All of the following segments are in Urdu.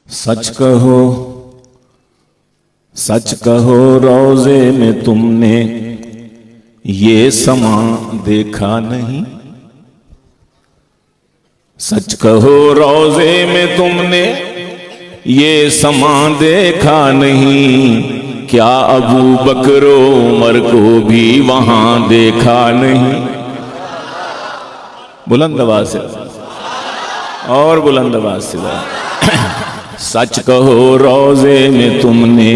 سچ کہو روزے میں تم نے یہ سما دیکھا نہیں. سچ کہو روزے میں تم نے یہ سما دیکھا نہیں. کیا ابو بکر و عمر کو بھی وہاں دیکھا نہیں. بلند آواز سے اور بلند آواز سے. سچ کہو روزے میں تم نے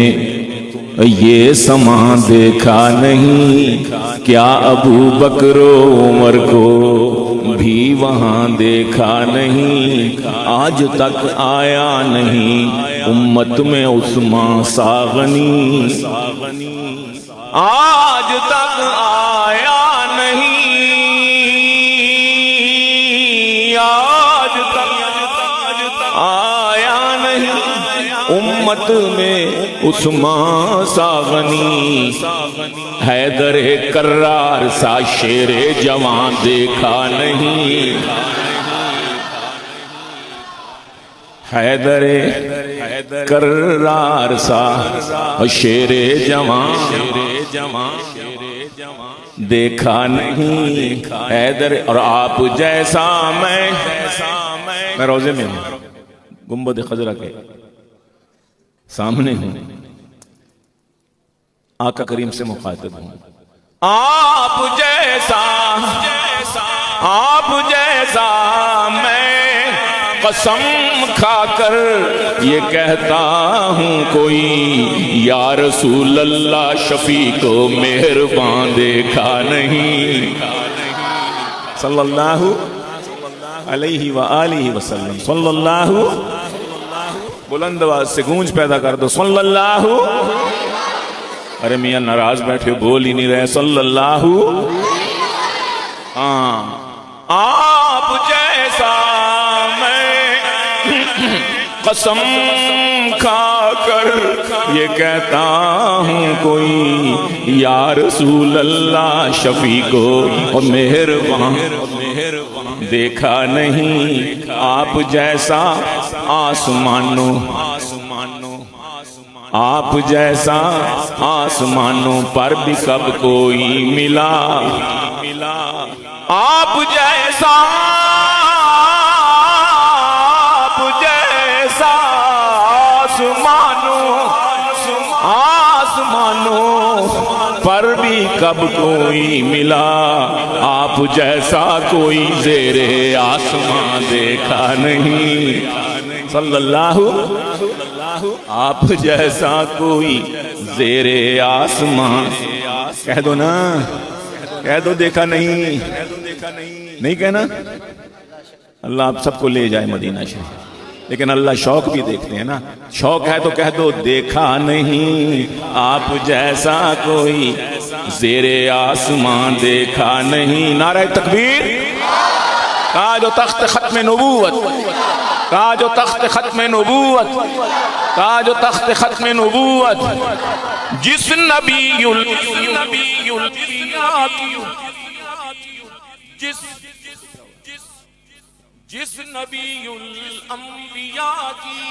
یہ سما دیکھا نہیں. کیا ابو بکر و عمر کو بھی وہاں دیکھا نہیں. آج تک آیا نہیں امت میں عثمان ساغنی. آج تک آیا نہیں. آج تک آیا نہیں امت میں عثمان ساغنی. حیدر کرار سا شیر جوان دیکھا نہیں. حیدر کرار سا شیر جوان دیکھا نہیں. حیدر اور آپ جیسا میں روزے میں ہوں, گنبد خضرا کے سامنے ہوں, آقا کریم سے مخاطب ہوں. آپ جیسا میں قسم کھا کر یہ کہتا ہوں کوئی یا رسول اللہ شفیع کو مہربان دیکھا نہیں. صلی اللہ علیہ وآلہ وسلم. صلی اللہ, بلند آواز سے گونج پیدا کر دو. صلی اللہ. ارے میاں ناراض بیٹھے بول ہی نہیں رہے. صلی اللہ. آپ جیسا میں قسم کھا کر یہ کہتا ہوں کوئی یا رسول اللہ شفیع کو مہربان دیکھا نہیں. آپ جیسا آپ جیسا آسمانوں پر بھی کب کوئی ملا. آپ جیسا آسمانوں پر بھی کب کوئی ملا. آپ جیسا کوئی زیر آسمان دیکھا نہیں. صلی اللہ. آپ جیسا کوئی زیر آسمان کہہ دو نا, کہہ دو دیکھا نہیں. نہیں کہنا. اللہ آپ سب کو لے جائے مدینہ شریف, لیکن اللہ شوق بھی دیکھتے ہیں نا. شوق ہے تو کہہ دو دیکھا نہیں. آپ جیسا کوئی زیر آسمان دیکھا نہیں. نعرہ تکبیر. تاج و تخت ختم نبوت, تاج و تخت ختم نبوت, تاج و تخت ختم نبوت. جس نبی جس نبی الانبیاء کی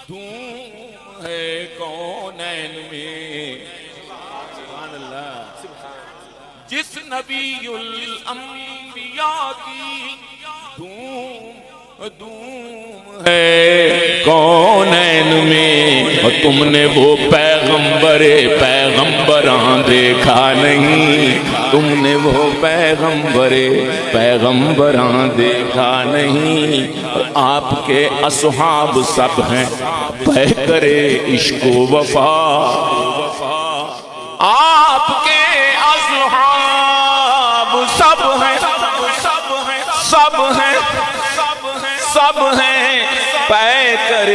دھوم ہے کونین میں. سبحان اللہ. جس نبی الانبیاء کی دھوم ہے کونین میں. اور تم نے وہ پیغمبران دیکھا نہیں. تم نے وہ پیغمبران دیکھا نہیں. اور آپ کے اصحاب سب ہیں پیکر عشق و وفا. آپ کے اصحاب سب ہیں پیکر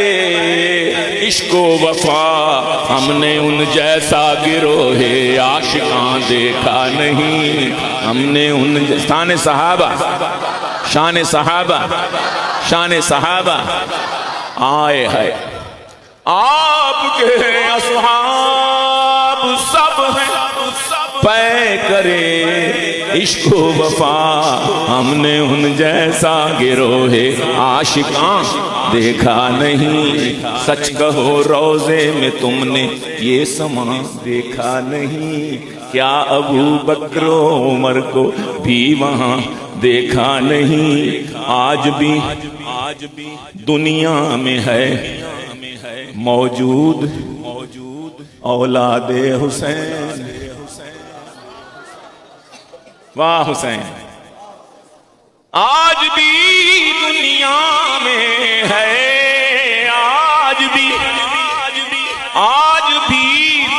عشق و وفا. ہم نے ان جیسا گروہ عاشقاں دیکھا نہیں. ہم نے ان شان صحابہ آئے ہے. آپ کے اصحاب سب ہیں پیکر عشق و وفا. ہم نے ان جیسا گروہ عاشقاں دیکھا نہیں، سچ کہو روضے میں تم نے یہ سما دیکھا نہیں، کیا ابو بکر و عمر کو بھی وہاں دیکھا نہیں؟ آج بھی دنیا میں ہے موجود اولاد حسین، واہ حسین، آج بھی دنیا میں ہے، آج بھی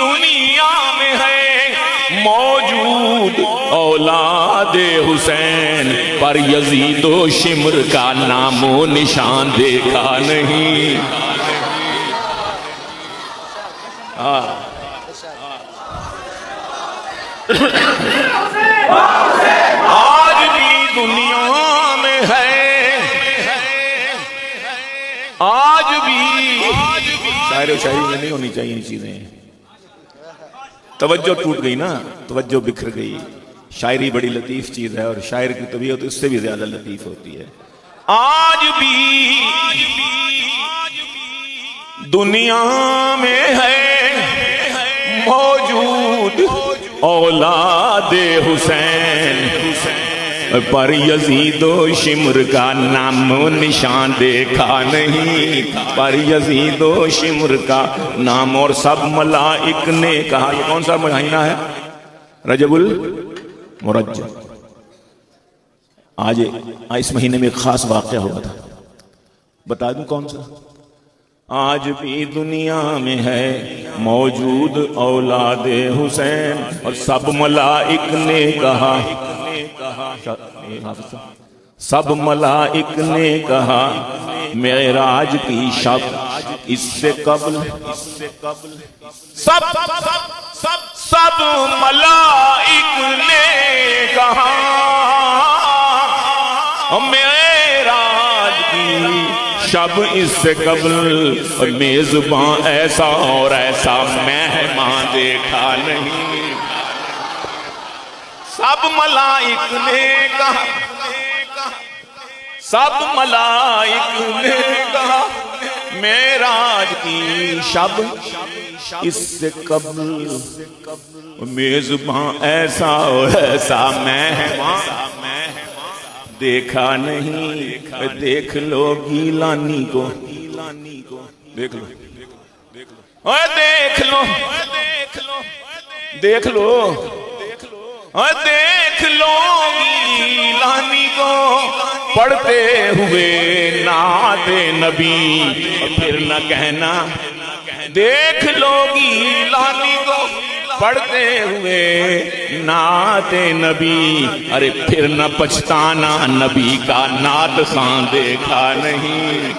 دنیا میں ہے موجود اولاد حسین، پر یزید و شمر کا نام و نشان دیکھا نہیں۔ آج بھی دنیا میں ہے، آج بھی، شاعر و شاعری میں نہیں ہونی چاہیے یہ چیزیں، توجہ ٹوٹ گئی نا، توجہ بکھر گئی۔ شاعری بڑی لطیف چیز ہے اور شاعر کی طبیعت اس سے بھی زیادہ لطیف ہوتی ہے۔ آج بھی دنیا میں ہے موجود اولاد حسین، پر یزید و شمر کا نام و نشان دیکھا نہیں، پر یزید و شمر کا نام، اور سب ملائک نے کہا۔ یہ کون سا مہینہ ہے؟ رجب المرجب۔ آج اس مہینے میں ایک خاص واقعہ ہوا تھا، بتا دوں کون سا؟ آج بھی دنیا میں ہے موجود اولاد حسین، اور سب ملائک نے کہا، سب ملائک نے کہا معراج کی شب اس سے قبل، سب ملائک نے کہا معراج کی شب اس سے قبل، میزباں ایسا اور ایسا مہمان دیکھا نہیں۔ سب ملائک نے کہا، سب ملائک نے کہا معراج کی شب اس سے قبل، میزباں ایسا اور ایسا مہمان دیکھا نہیں۔ دیکھ لو گیلانی کو، دیکھ لو، دیکھ لو، دیکھ لو، دیکھ لو گیلانی کو پڑھتے ہوئے نعت نبی، پھر نہ کہنا۔ دیکھ لو گیلانی کو پڑھتے ہوئے نعت نبی، ارے پھر نہ پچھتانا نبی کا نعت خواں دیکھا نہیں۔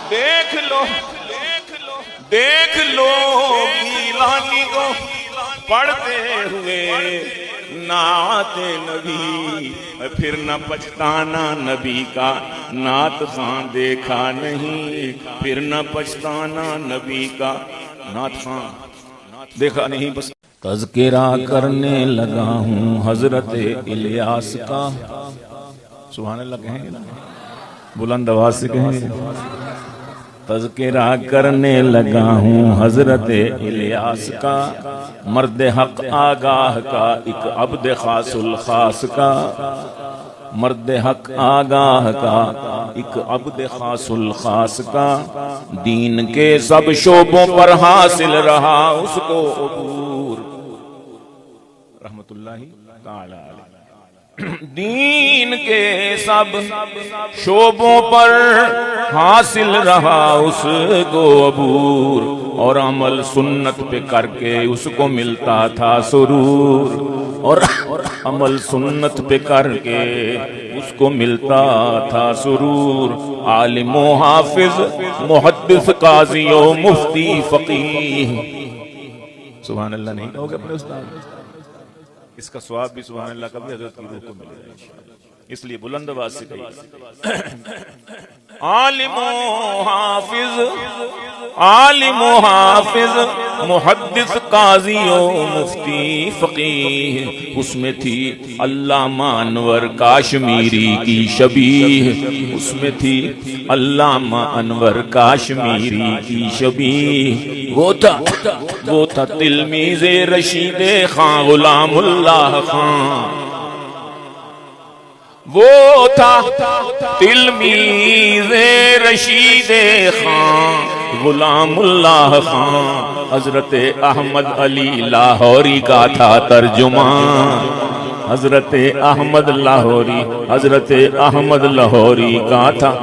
دیکھ لو، دیکھ لو گیلانی کو پڑھتے ہوئے نعت نبی، پھر نہ پچھتانا نبی کا نعت خواں دیکھا نہیں، پھر نہ پچھتانا نبی کا نعت خواں دیکھا نہیں۔ بس تذکرہ کرنے لگا ہوں حضرت الیاس کا، سبحان اللہ کہیں گے نا، بلند آواز سے کہیں گے۔ تذکرہ کرنے لگا ہوں حضرت الیاس کا، مرد حق آگاہ کا ایک عبد خاص الخاص کا، مرد حق آگاہ کا ایک عبد خاص الخاص کا، دین کے سب شعبوں پر حاصل رہا اس کو عبور، رحمت اللہ تعالی علیہ۔ دین کے سب شعبوں پر حاصل رہا اس کو عبور، اور عمل سنت پہ کر کے اس کو ملتا تھا سرور، اور عمل سنت پہ کر کے اس کو ملتا تھا سرور۔ عالم و حافظ محدث قاضی و مفتی فقیہ، سبحان اللہ نہیں کہو گے اپنے استاد؟ اس کا ثواب بھی سبحان اللہ کا بھی حضرت کی روح کو ملے گا، اس لیے بلند آواز سے کہیے۔ عالم و حافظ عالم و حافظ محدث قاضی و مفتی فقیہ، اس میں تھی علامہ انور کاشمیری کی شبیہ، اس میں تھی علامہ انور کاشمیری کی شبیہ، وہ تھا تلمیذ رشید خان غلام اللہ خان، وہ تھا تلمیذ رشید خان غلام اللہ خان، حضرت احمد علی لاہوری کا تھا ترجمان، حضرت احمد لاہوری، حضرت احمد لاہوری کا تھا،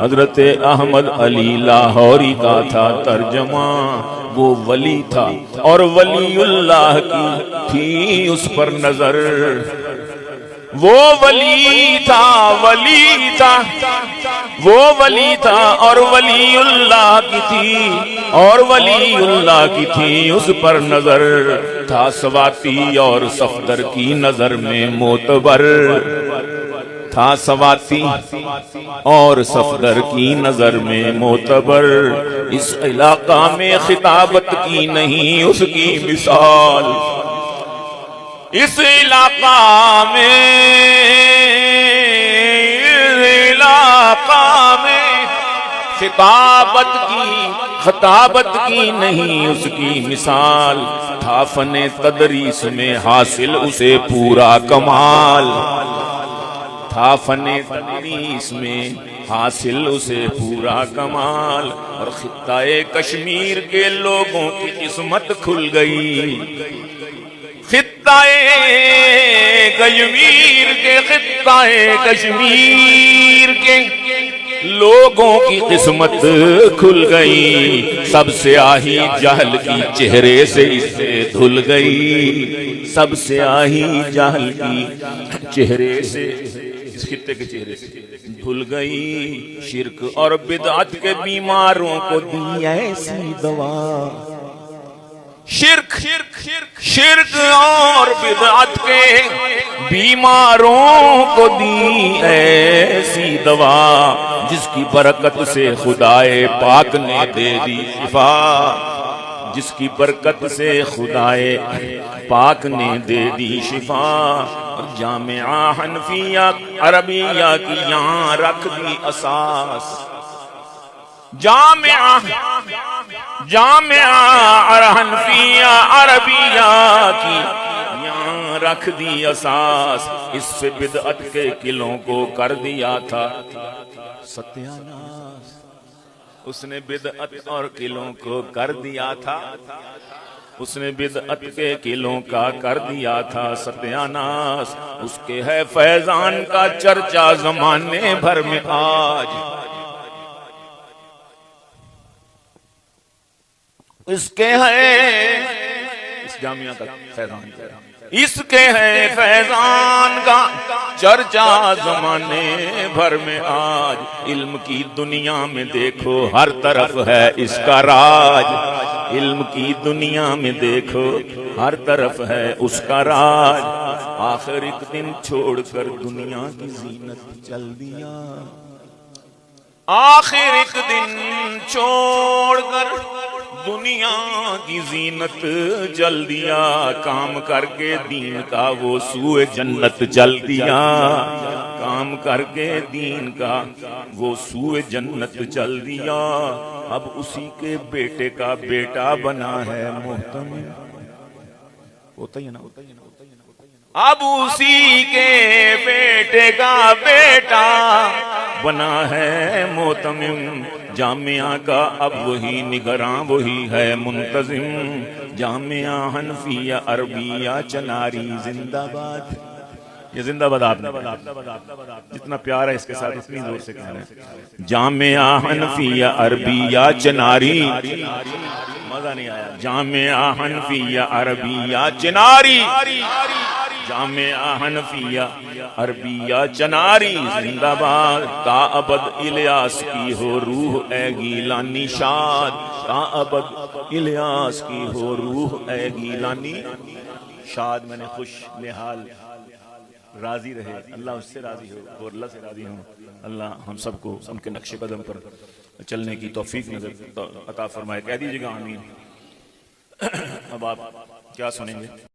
حضرت احمد علی لاہوری کا تھا ترجمان، وہ ولی تھا اور ولی اللہ کی تھی اس پر نظر، وہ ولی تھا، ولی تھا، وہ ولی تھا اور ولی اللہ کی تھی، اور ولی اللہ کی تھی اس پر نظر، تھا سواتی اور صفدر کی نظر میں معتبر، تھا سواتی اور صفدر کی نظر میں معتبر، اس علاقہ میں خطابت کی نہیں اس کی مثال، اس علاقہ میں خطابت کی نہیں اس کی مثال، تھا فن تدریس میں حاصل اسے پورا کمال، تھا فن تدریس میں حاصل اسے پورا کمال، اور خطہ کشمیر کے لوگوں کی قسمت کھل گئی، خطہ کشمیر کے لوگوں کی قسمت کھل گئی، سب سیاہی جہل کی چہرے سے اس سے دھل گئی، سب سیاہی جہل کی چہرے سے اس خطے کے چہرے سے دھل گئی، شرک اور بدعت کے بیماروں کو دی ایسی دوا، شرک اور بدعت کے بیماروں کو دی ایسی دوا، جس کی برکت سے خدائے پاک نے دے دی شفا، جس کی برکت سے خدائے پاک نے دے دی شفا، جامعہ حنفیہ عربیہ کی یہاں رکھ دی اساس، جامعہ حنفیہ عربیہ کی یہاں رکھ دی اساس، اس سے بدعت کے قلعوں کو کر دیا تھا ستیاناس، اس نے بدعت اور قلعوں کو کر دیا تھا، اس نے بدعت کے قلعوں کا کر دیا تھا ستیاناس، اس کے ہے فیضان کا چرچا زمانے بھر میں آج، اس کے ہے اس جامعہ کا فیضان، اس کے ہے فیضان کا چرچا زمانے بھر میں آج، علم کی دنیا میں دیکھو ہر طرف ہے اس کا راج، علم کی دنیا میں دیکھو ہر طرف ہے اس کا راج، آخر ایک دن چھوڑ کر دنیا کی زینت چل دیا، آخر ایک دن چھوڑ کر دنیا کی زینت جل دیا، کام کر کے دین کا وہ سوئے جنت جل دیا، کام کر کے دین کا وہ سوئے جنت جل دیا، اب اسی کے بیٹے کا بیٹا بنا ہے محتم، ہوتا ہی نا، اب اسی کے بیٹے کا بیٹا بنا ہے محتمم، جامعہ کا اب وہی نگراں وہی ہے منتظم، جامعہ حنفیہ عربیہ چناری زندہ باد، یہ زندہ باد آپ نے جتنا پیار ہے اس کے ساتھ اتنی زور سے کہنا ہے، جامعہ حنفیہ عربیہ چناری، مزہ نہیں آیا، جامعہ حنفیہ عربیہ چناری، جامعہ حنفیہ عربیہ چناری زندہ باد، تا ابد الیاس کی ہو روح اے گیلانی شاد، تا ابد الیاس کی ہو روح اے گیلانی شاد میں نے خوش نحال راضی رہے، اللہ اس سے راضی ہو اور اللہ سے راضی ہوں۔ اللہ ہم سب کو ان کے نقش قدم پر چلنے کی توفیق نظر عطا فرمائے۔ کہہ دیجیے گا آمین۔ اب آپ کیا سنیں گے؟